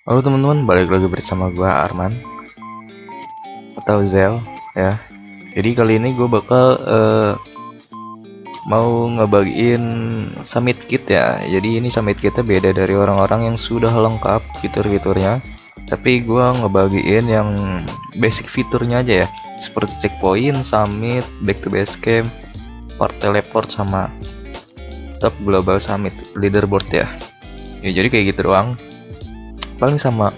Halo teman-teman, balik lagi bersama gua Arman atau Zel ya. Jadi kali ini gue bakal mau ngebagiin summit kit ya. Jadi ini summit kitnya beda dari orang-orang yang sudah lengkap fitur-fiturnya. Tapi gua ngebagiin yang basic fiturnya aja ya. Seperti checkpoint, summit, back to base camp, part teleport sama top global summit leaderboard ya. Ya jadi kayak gitu doang. Paling sama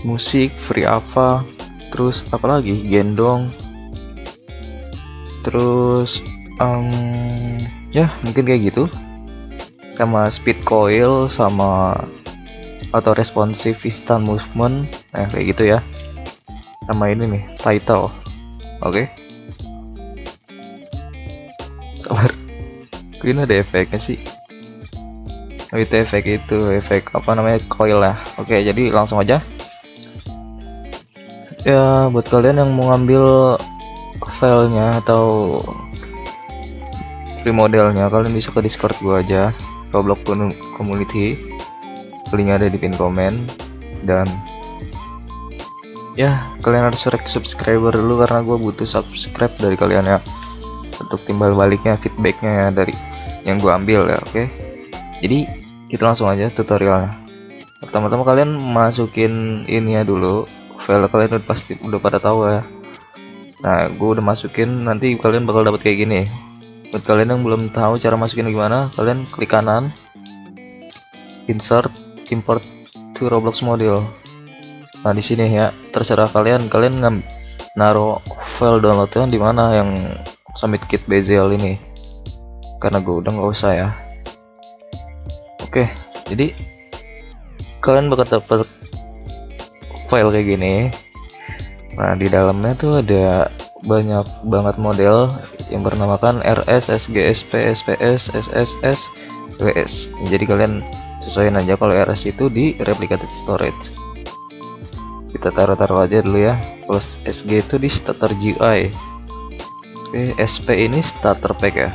musik, free Ava, terus apalagi gendong, terus ya mungkin kayak gitu, sama speed coil, sama auto responsive instant movement, nah kayak gitu ya, sama ini nih title. Oke, sabar, ini ada efeknya sih. Itu efek, itu efek apa namanya, coil ya. Oke, jadi langsung aja ya. Buat kalian yang mau ngambil filenya atau free modelnya, kalian bisa ke Discord gua aja, Roblox Community, linknya ada di pin komen. Dan ya kalian harus subscriber dulu karena gue butuh subscribe dari kalian ya, untuk timbal baliknya, feedbacknya ya dari yang gue ambil ya. Oke, jadi kita langsung aja tutorialnya. Pertama-tama kalian masukin ini ya dulu, file kalian pasti udah pada tahu ya. Nah gue udah masukin, nanti kalian bakal dapat kayak gini. Buat kalian yang belum tahu cara masukin gimana, kalian klik kanan, insert, import to Roblox model. Nah di sini ya terserah kalian naruh file downloadnya di mana, yang summit kit Bezel ini, karena gue udah nggak usah ya. Oke, jadi kalian bakal dapet file kayak gini. Nah di dalamnya tuh ada banyak banget model yang bernamakan RS, SG, SP, SPS, SSS, WS. Jadi kalian sesuaiin aja. Kalau RS itu di replicated storage, kita taruh aja dulu ya. Kalau SG itu di starter GUI. Oke, SP ini starter pack ya.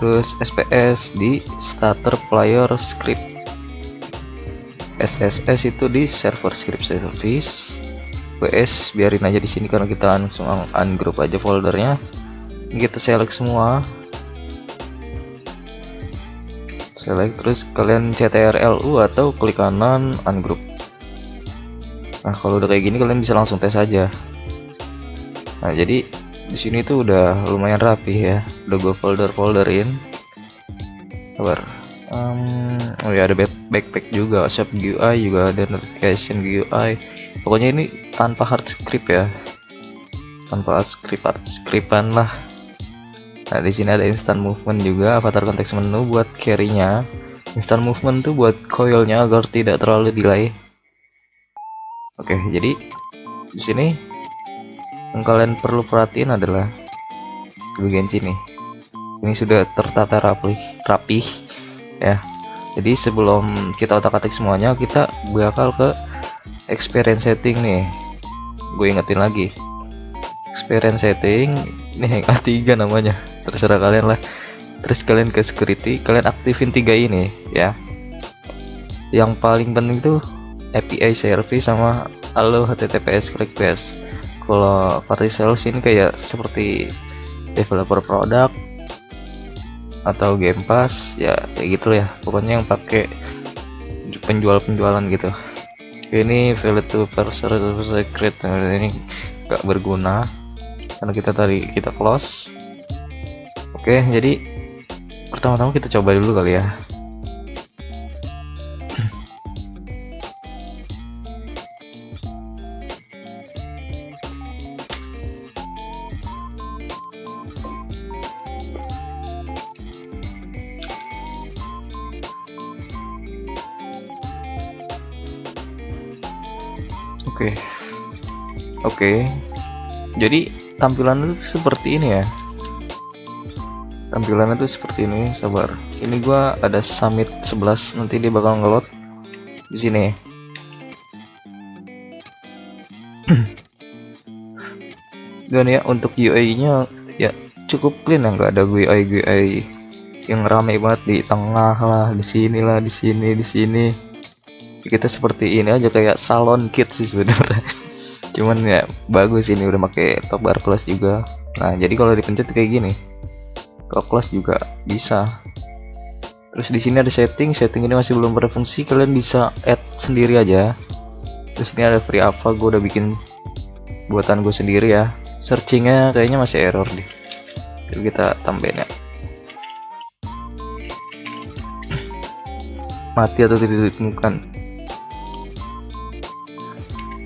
Terus SPS di starter player script. SSS itu di server script service. WS biarin aja di sini karena kita langsung ungroup aja foldernya. Kita select semua. Select, terus kalian CTRL-U atau klik kanan ungroup. Nah kalau udah kayak gini kalian bisa langsung tes aja. Nah jadi di sini tuh udah lumayan rapi ya, udah gue folderin. Sabar. Oh ya, ada backpack juga, shop GUI juga ada, notification GUI. Pokoknya ini tanpa hard script ya, tanpa hard scriptan lah. Nah di sini ada instant movement juga, avatar konteks menu buat carry-nya. Instant movement tuh buat coilnya agar tidak terlalu delay. Oke, jadi di sini yang kalian perlu perhatiin adalah di bagian sini. Ini sudah tertata rapih ya. Jadi sebelum kita otak-atik semuanya, kita bakal ke experience setting nih. Gue ingetin lagi, experience setting ini yang A3 namanya, terserah kalian lah. Terus kalian ke security, kalian aktifin 3 ini ya. Yang paling penting tuh API service sama allow HTTPS request. Kalau party sales ini kayak seperti developer product atau game pass ya, kayak gitu ya, pokoknya yang pakai penjualan gitu. Ini valid to parser secret, ini gak berguna karena kita close. Oke, jadi pertama-tama kita coba dulu kali ya. Oke, jadi tampilannya tuh seperti ini ya. Tampilannya tuh seperti ini. Sabar, ini gua ada summit 11, nanti dia bakal ngelot di sini. Dan ya untuk UI-nya ya cukup clean ya, nggak ada GUI yang rame banget di tengah lah, di sini lah, di sini. kita seperti ini aja, kayak salon kit sih sebenarnya. Cuman ya bagus, ini udah pakai top bar plus juga. Nah jadi kalau dipencet kayak gini, top plus juga bisa. Terus di sini ada setting ini masih belum berfungsi, kalian bisa add sendiri aja. Terus ini ada free apa, gue udah bikin buatan gue sendiri ya. Searchingnya kayaknya masih error deh, jadi kita tambahin ya, mati atau tidak ditemukan.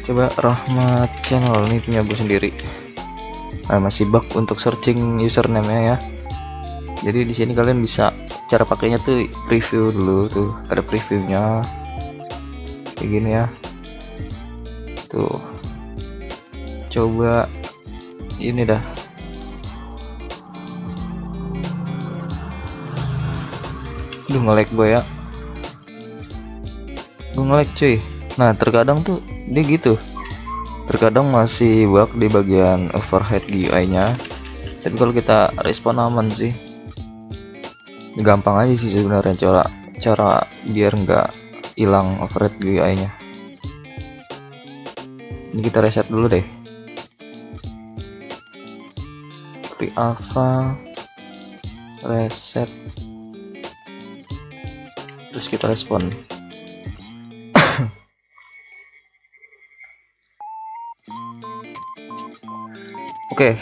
Coba Rahmat channel, ini punya gue sendiri. Nah, masih bug untuk searching username nya ya. Jadi di sini kalian bisa, cara pakainya tuh preview dulu, tuh ada previewnya kayak gini ya. Tuh coba ini dah, nge-lag gue ya, gue nge-lag cuy. Nah terkadang tuh dia gitu, terkadang masih bug di bagian overhead GUI nya, tapi kalau kita respon aman sih, gampang aja sih sebenarnya cara biar nggak hilang overhead GUI nya. Ini kita reset dulu deh, free alpha, reset, terus kita respon. Oke.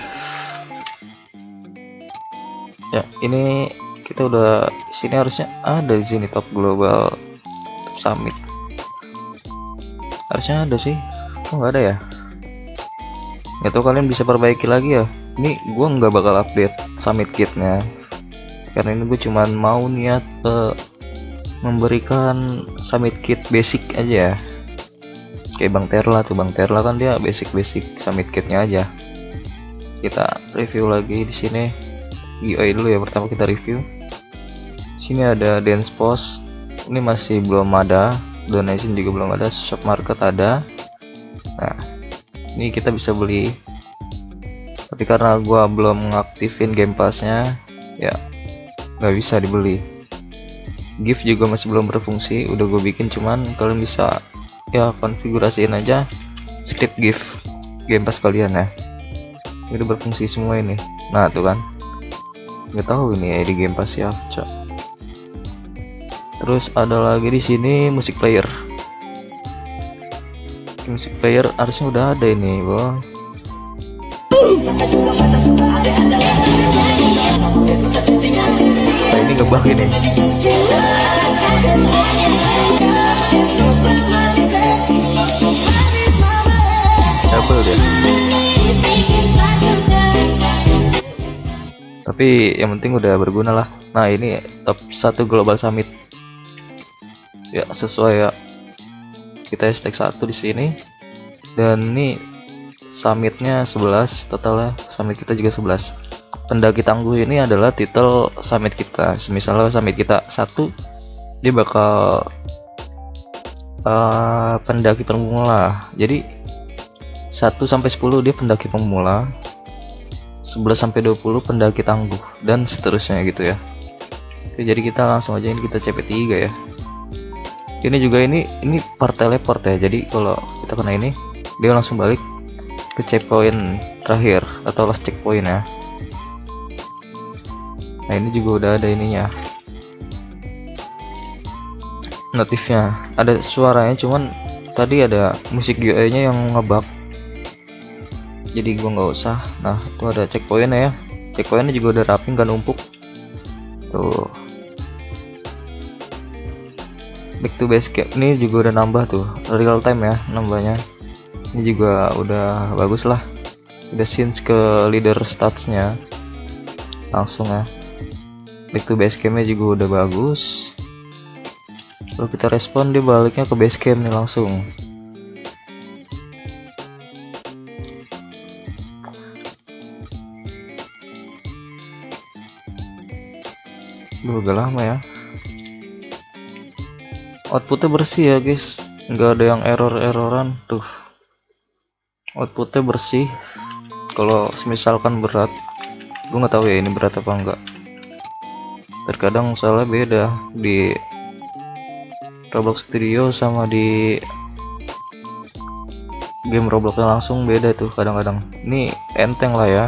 Ya, ini kita udah sini, harusnya ada di sini top global, top summit. Harusnya ada sih. Kok nggak ada ya? Nggak tahu, kalian bisa perbaiki lagi ya. Ini gua nggak bakal update summit kitnya, karena ini gue cuman mau niat memberikan summit kit basic aja ya. Kayak Bang Terla tuh, Bang Terla kan dia basic summit kitnya aja. Kita review lagi di sini. GUI dulu ya, pertama kita review. Sini ada dance post, ini masih belum ada, donation juga belum ada, shop market ada. Nah ini kita bisa beli, tapi karena gua belum ngaktifin game passnya ya nggak bisa dibeli. Gift juga masih belum berfungsi, udah gue bikin, cuman kalian bisa ya konfigurasiin aja script gift game pass kalian ya. Ini udah berfungsi semua ini. Nah tuh kan, nggak tahu ini ya di game pass ya, cok. Terus ada lagi di sini music player. Music player harusnya udah ada ini, bang. Nah, ini ngebug ini. Double deh. Tapi yang penting udah berguna lah. Nah ini top 1 global summit ya, sesuai ya, kita hashtag 1 di sini. Dan ini summitnya 11 totalnya, summit kita juga 11. Pendaki tangguh ini adalah titel summit kita. Misalnya summit kita 1, dia bakal pendaki pemula. Jadi 1 sampai 10 dia pendaki pemula, 11 sampai 20 pendaki tangguh, dan seterusnya gitu ya. Oke, jadi kita langsung aja, ini kita CP3 ya. Ini juga ini part teleport ya, jadi kalau kita kena ini dia langsung balik ke checkpoint terakhir atau last checkpoint ya. Nah ini juga udah ada ininya, notifnya, ada suaranya, cuman tadi ada musik GUI nya yang ngebug, jadi gua nggak usah. Nah itu ada checkpointnya ya, checkpointnya juga udah rapi, nggak numpuk tuh. Back to base camp ini juga udah nambah tuh, real time ya nambahnya. Ini juga udah bagus lah, udah change ke leader statsnya langsung ya. Back to base campnya juga udah bagus. Kalau kita respon dia baliknya ke base camp nih langsung. Udah lama ya. Outputnya bersih ya guys, nggak ada yang erroran tuh. Outputnya bersih. Kalau misalkan berat, gue nggak tahu ya ini berat apa enggak. Terkadang soalnya beda di Roblox Studio sama di game Robloxnya langsung beda tuh kadang-kadang. Ini enteng lah ya,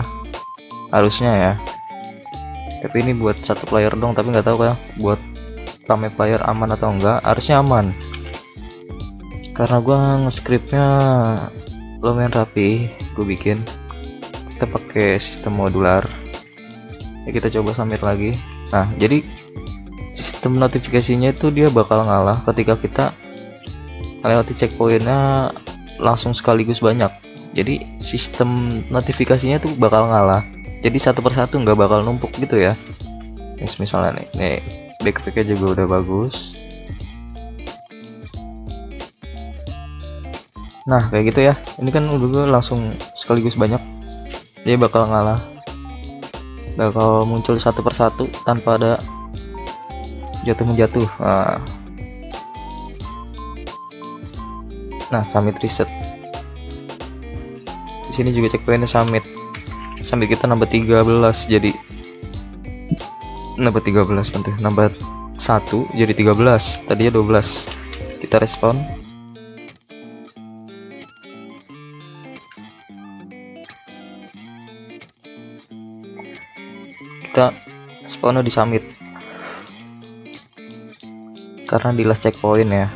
harusnya ya. Tapi ini buat satu player dong, tapi nggak tahu kan buat rame player aman atau enggak. Harusnya aman, karena gua nge-scriptnya lumayan rapi. Gue bikin, kita pakai sistem modular ya. Kita coba submit lagi. Nah, jadi sistem notifikasinya itu dia bakal ngalah ketika kita melewati checkpointnya langsung sekaligus banyak. Jadi sistem notifikasinya tuh bakal ngalah, jadi satu persatu nggak bakal numpuk gitu ya. Misalnya nih backpacknya juga udah bagus. Nah kayak gitu ya, ini kan udah langsung sekaligus banyak, dia bakal ngalah, bakal muncul satu persatu tanpa ada jatuh menjatuh. Nah summit reset, di sini juga checkpointnya summit kita nambah 13, jadi nambah 13 kan tuh, nambah 1 jadi 13, tadinya 12. Kita respon. Kita spawnnya di summit karena di last checkpoint ya,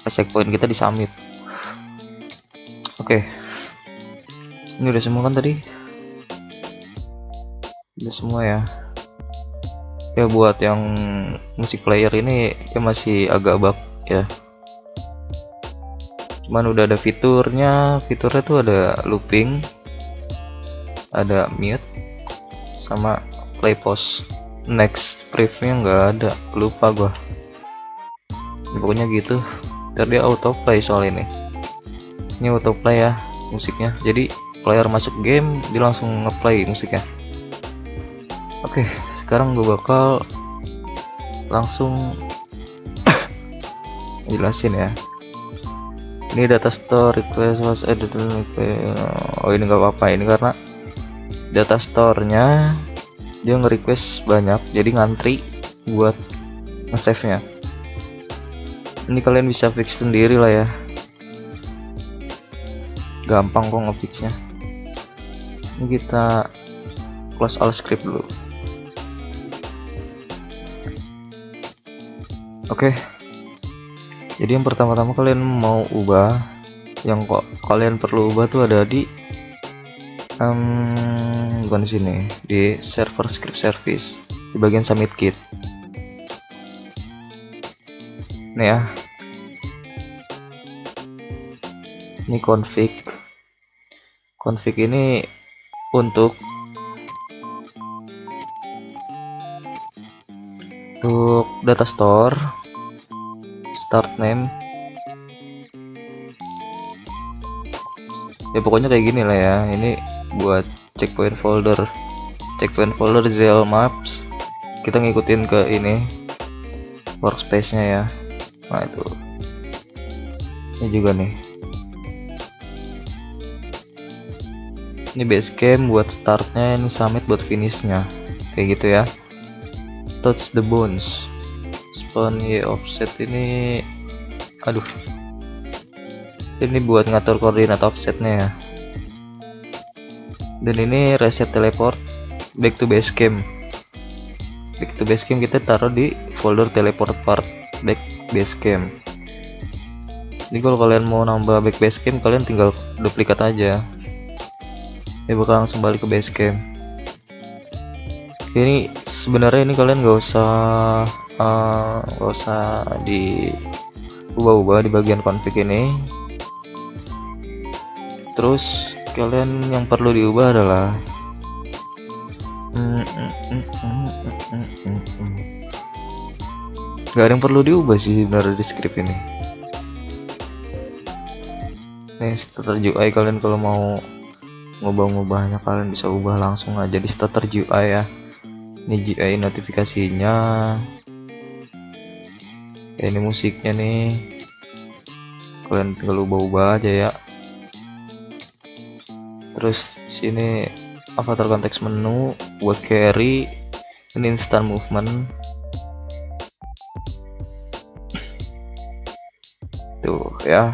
last checkpoint kita di summit. Oke, ini udah semua kan tadi, udah semua ya. Ya buat yang musik player ini ya masih agak bug ya, cuman udah ada fiturnya tuh ada looping, ada mute, sama play pause. Next preview nggak ada, lupa gua ya, pokoknya gitu. Ntar dia autoplay, soal ini autoplay ya musiknya, jadi player masuk game dia langsung ngeplay musiknya. Oke, sekarang gue bakal langsung jelasin ya. Ini data store request was added. Oh ini nggak apa-apa, ini karena data store-nya dia nge-request banyak, jadi ngantri buat nge-save nya. Ini kalian bisa fix sendiri lah ya, gampang kok nge-fixnya. Ini kita close all script dulu. Oke, jadi yang pertama-tama kalian mau ubah, yang kok kalian perlu ubah tuh ada di bukan di sini, di server script service di bagian submit kit. Nih ya, ini config ini untuk data store, start name ya, pokoknya kayak gini lah ya. Ini buat checkpoint folder ZL Maps, kita ngikutin ke ini workspace nya ya. Nah itu, ini juga nih, ini basecamp buat startnya, ini summit buat finishnya, kayak gitu ya. Touch the bones, spawn offset ini, aduh, ini buat ngatur koordinat offsetnya ya. Dan ini reset teleport back to base camp kita taruh di folder teleport part back base camp. Jadi kalau kalian mau nambah back base camp, kalian tinggal duplikat aja, dia bakal langsung balik ke base camp. Ini sebenarnya ini kalian nggak usah diubah-ubah di bagian config ini. Terus kalian yang perlu diubah adalah nggak ada yang perlu diubah sih sebenarnya di script ini. Nih starter UI, kalian kalau mau ngubah-ngubahnya kalian bisa ubah langsung aja di starter UI ya. Ini GUI notifikasinya ya, ini musiknya nih, kalian tinggal ubah-ubah aja ya. Terus sini avatar konteks menu buat carry, ini instant movement. ya.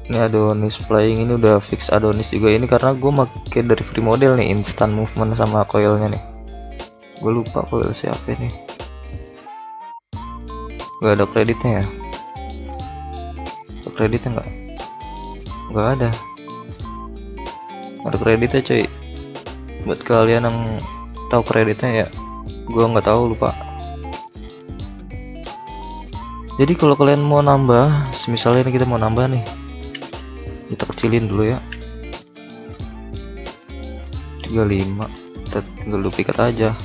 Ini Adonis Flying ini udah fix Adonis juga ini, karena gue pakai dari free model nih, instant movement sama coilnya nih. Gue lupa coil siapa nih, gak ada kreditnya ya. Ada kreditnya nggak ada kreditnya cuy. Buat kalian yang tahu kreditnya ya, gue nggak tahu, lupa. Jadi kalau kalian mau nambah, misalnya ini kita mau nambah nih, kita kecilin dulu ya, 35, kita tinggal duplikat aja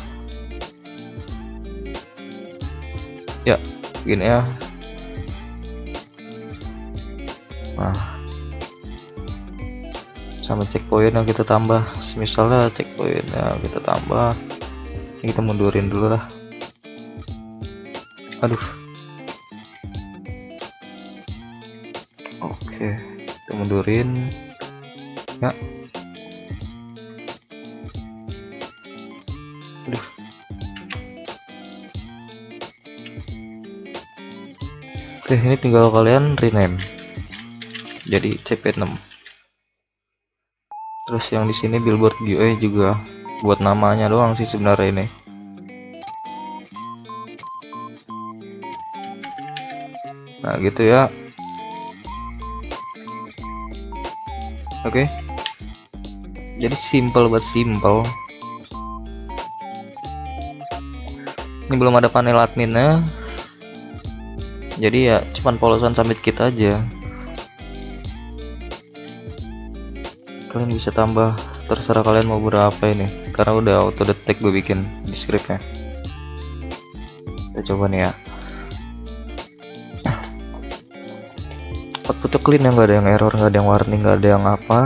ya, gini ya. Nah, sama checkpoint yang kita tambah, misalnya checkpointnya kita tambah, ini kita mundurin dulu lah. Aduh, oke, kita mundurin ya. Aduh, oke, ini tinggal kalian rename jadi CP6. Terus yang di sini billboard GUI juga buat namanya doang sih sebenarnya ini. Nah gitu ya. Oke. Jadi simple buat simple. Ini belum ada panel adminnya. Jadi ya cuman polosan submit kit aja. Kalian bisa tambah, terserah kalian mau berapa ini, karena udah auto detect gue bikin di scriptnya. Kita coba nih ya. Outputnya clean ya, nggak ada yang error, nggak ada yang warning, nggak ada yang apa.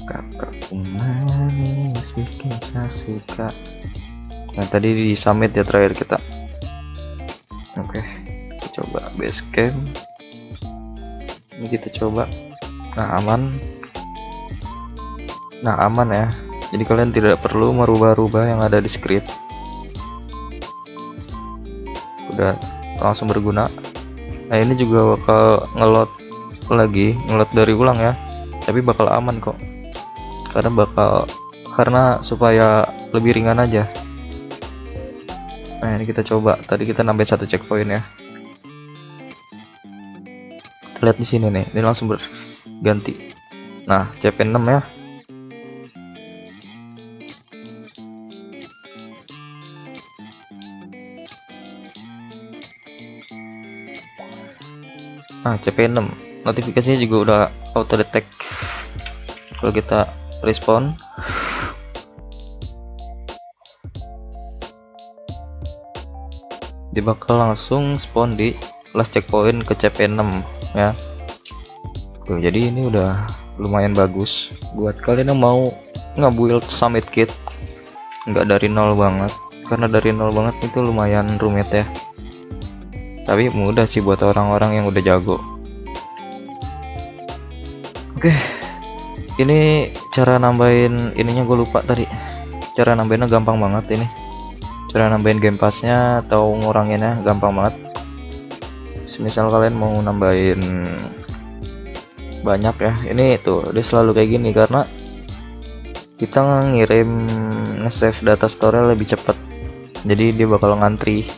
Kakak manis bikin saya suka. Nah tadi di summit ya terakhir kita. Oke, kita coba basecamp. Ini kita coba. Nah aman ya. Jadi kalian tidak perlu merubah-rubah yang ada di script. Udah langsung berguna. Nah ini juga bakal ngelot dari ulang ya, tapi bakal aman kok, karena supaya lebih ringan aja. Nah ini kita coba, tadi kita nambahin 1 checkpoint ya. Kita lihat di sini nih, ini langsung berganti. Nah CP6 ya. Nah CP6 notifikasinya juga udah auto detect. Kalau kita respon, dia bakal langsung spawn di last checkpoint ke CP6 ya. Tuh, jadi ini udah lumayan bagus buat kalian yang mau nge-build summit kit nggak dari nol banget, karena dari nol banget itu lumayan rumit ya, tapi mudah sih buat orang-orang yang udah jago. Oke, ini cara nambahin ininya gue lupa tadi. Cara nambahinnya gampang banget ini. Cara nambahin game passnya atau nguranginnya gampang banget. Misal kalian mau nambahin banyak ya, ini tuh dia selalu kayak gini karena kita ngirim nge-save data store lebih cepat. Jadi dia bakal ngantri.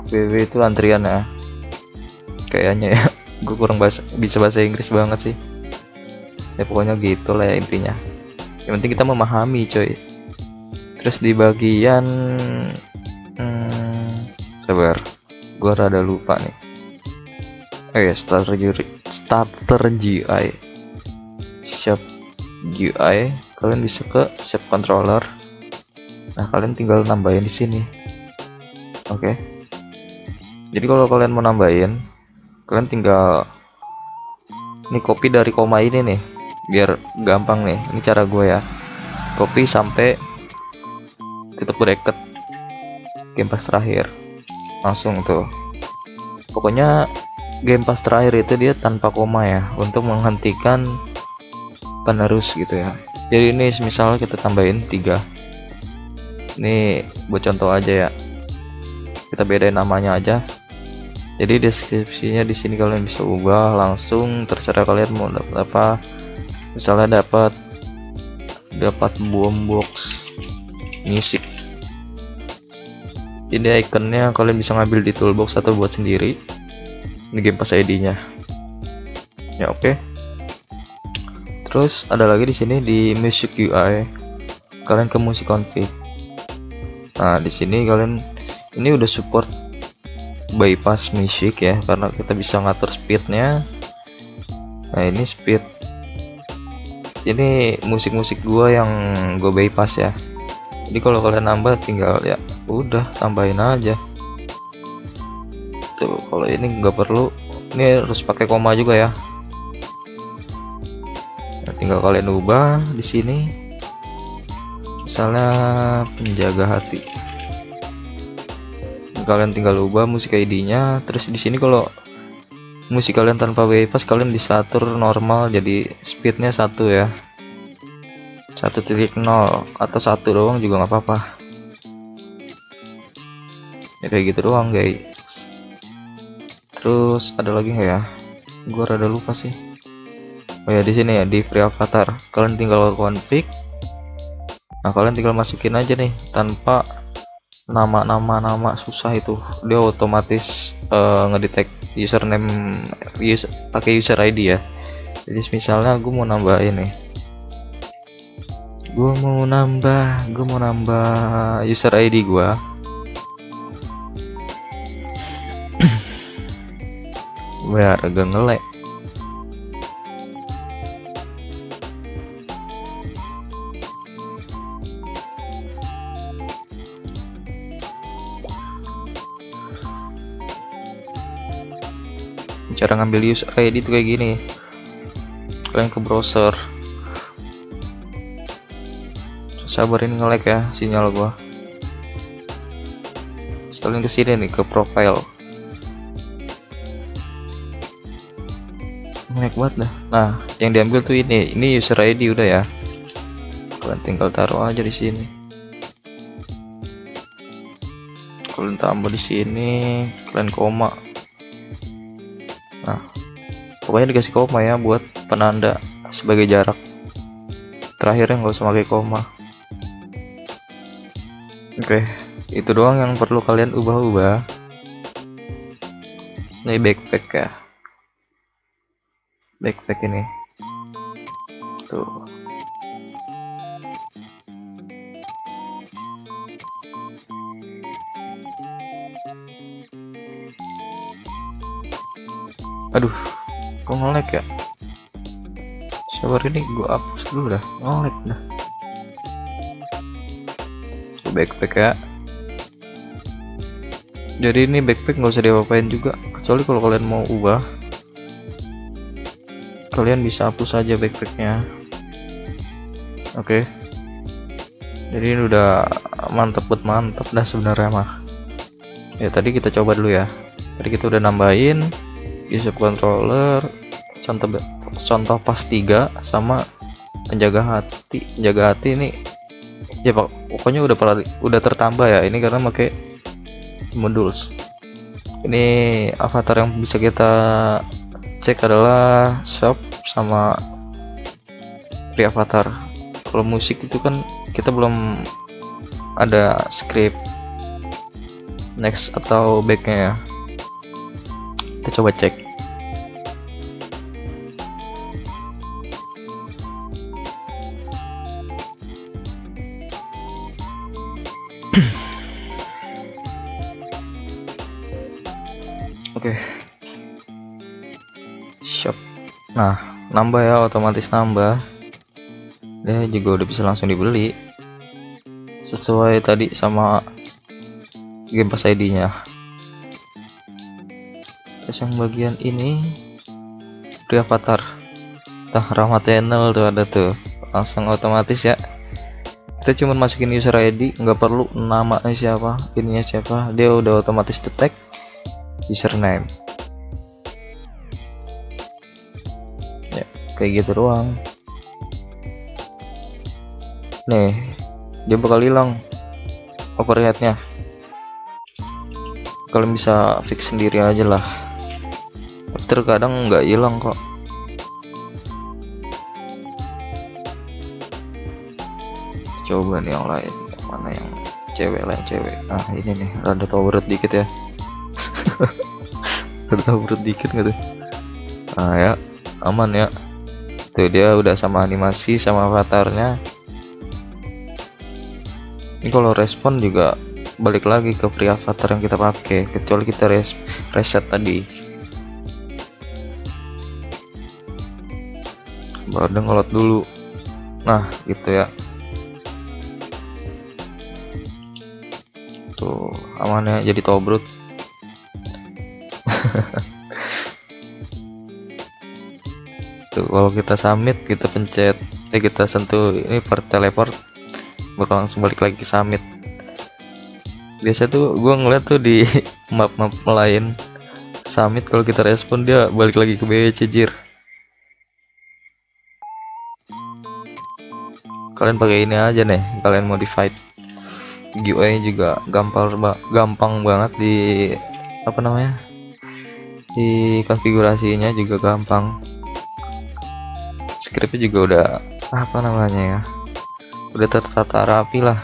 WW itu antrian ya. Kayaknya ya. Gue kurang bisa bahasa Inggris banget sih. Ya pokoknya gitu lah ya intinya. Yang penting kita memahami coy. Terus di bagian sabar, gua rada lupa nih. Starter GUI, shop GUI, kalian bisa ke shop controller. Nah kalian tinggal nambahin di sini. Oke. Jadi kalau kalian mau nambahin, kalian tinggal ini copy dari koma ini nih, biar gampang nih. Ini cara gue ya, copy sampai tutup bracket game pass terakhir, langsung tuh. Pokoknya game pass terakhir itu dia tanpa koma ya, untuk menghentikan penerus gitu ya. Jadi ini misalnya kita tambahin 3, Ini buat contoh aja ya, kita bedain namanya aja. Jadi deskripsinya di sini kalian bisa ubah langsung, terserah kalian mau dapat apa. Misalnya dapat boombox music, ini ikonnya kalian bisa ngambil di toolbox atau buat sendiri. Ini game pas ID-nya ya. Oke. Terus ada lagi di sini di music UI, kalian ke music config. Nah di sini kalian ini udah support bypass music ya, karena kita bisa ngatur speednya. Nah ini speed, ini musik-musik gua yang gue bypass ya. Jadi kalau kalian nambah tinggal ya udah tambahin aja tuh. Kalau ini nggak perlu, ini harus pakai koma juga ya. Nah, tinggal kalian ubah di sini, misalnya penjaga hati, kalian tinggal ubah musik ID-nya. Terus di sini kalau musik kalian tanpa bypass, kalian bisa atur normal, jadi speednya 1 ya, 1.0 atau 1 doang juga nggak apa-apa ya, kayak gitu doang guys. Terus ada lagi nggak ya, gua rada lupa sih. Oh ya, di sini ya di free avatar kalian tinggal config. Nah kalian tinggal masukin aja nih tanpa nama susah, itu dia otomatis ngedetect username pakai user ID ya. Jadi misalnya gue mau nambahin nih, gue mau nambah user ID gue. Biar agak ngelek. Cara ngambil user ID itu kayak gini, kalian ke browser. Sabar, ini nge-lag ya sinyal gua. Kalian ke sini nih, ke profile. Nge-lag banget dah. Nah yang diambil tuh ini user ID udah ya, kalian tinggal taruh aja di sini. Kalian tambah di sini, kalian koma. Nah pokoknya dikasih koma ya buat penanda sebagai jarak. Terakhirnya nggak usah pakai koma. Oke, itu doang yang perlu kalian ubah-ubah. Ini backpack ya, backpack ini tuh. Aduh, kok nge-lag ya? Sabar, ini gua hapus dulu dah, nge-lag dah. Backpack ya. Jadi ini backpack nggak usah diapa-apain juga, kecuali kalau kalian mau ubah, kalian bisa hapus saja backpacknya. Oke. Jadi ini udah mantep dah sebenarnya mah. Ya tadi kita coba dulu ya. Tadi kita udah nambahin user controller, contoh pas 3 sama penjaga hati. Penjaga hati ini ya pokoknya udah tertambah ya, ini karena pakai modules. Ini avatar yang bisa kita cek adalah shop sama free avatar. Kalau musik itu kan kita belum ada script next atau backnya ya. Kita coba cek. Oke. Shop. Nah, nambah ya, otomatis nambah. Dia juga udah bisa langsung dibeli. Sesuai tadi sama game pass ID-nya. Terus yang bagian ini free avatar. Rahmat channel tuh ada tuh. Langsung otomatis ya. Kita cuma masukin user ID, nggak perlu namanya siapa, ininya siapa, dia udah otomatis detect username ya, kayak gitu doang. Nih dia bakal hilang overheadnya. Kalian bisa fix sendiri aja lah, terkadang nggak hilang kok. Coba nih yang lain, mana yang cewek lain cewek. Nah ini nih rada tower dikit ya. Rada tower dikit nggak tuh? Nah ya aman ya, tuh dia udah sama animasi sama avatarnya. Ini kalau respon juga balik lagi ke free avatar yang kita pakai, kecuali kita reset tadi. Baru ngelot dulu. Nah gitu ya, tuh aman ya, jadi tobrut. Tuh kalau kita submit, kita pencet kita sentuh ini per teleport, bakal langsung balik lagi ke summit. Biasa tuh gue ngeliat tuh di map-map lain summit, kalau kita respon dia balik lagi ke BWC jir. Kalian pakai ini aja nih, kalian modified GUI juga gampang banget di apa namanya, di konfigurasinya juga gampang. Scriptnya juga udah apa namanya ya, udah tertata rapi lah,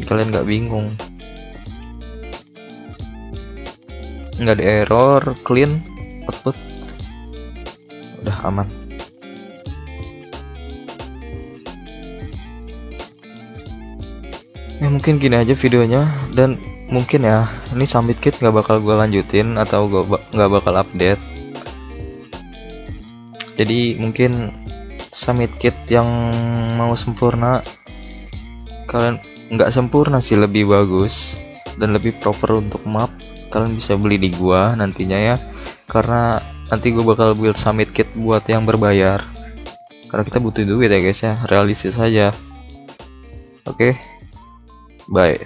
kalian nggak bingung, nggak ada error, clean output, udah aman. Ya mungkin gini aja videonya, dan mungkin ya ini summit kit nggak bakal gue lanjutin atau nggak bakal update. Jadi mungkin summit kit yang mau sempurna, kalian nggak sempurna sih, lebih bagus dan lebih proper untuk map, kalian bisa beli di gua nantinya ya, karena nanti gua bakal build summit kit buat yang berbayar, karena kita butuh duit ya guys ya, realistis saja. Oke, bye.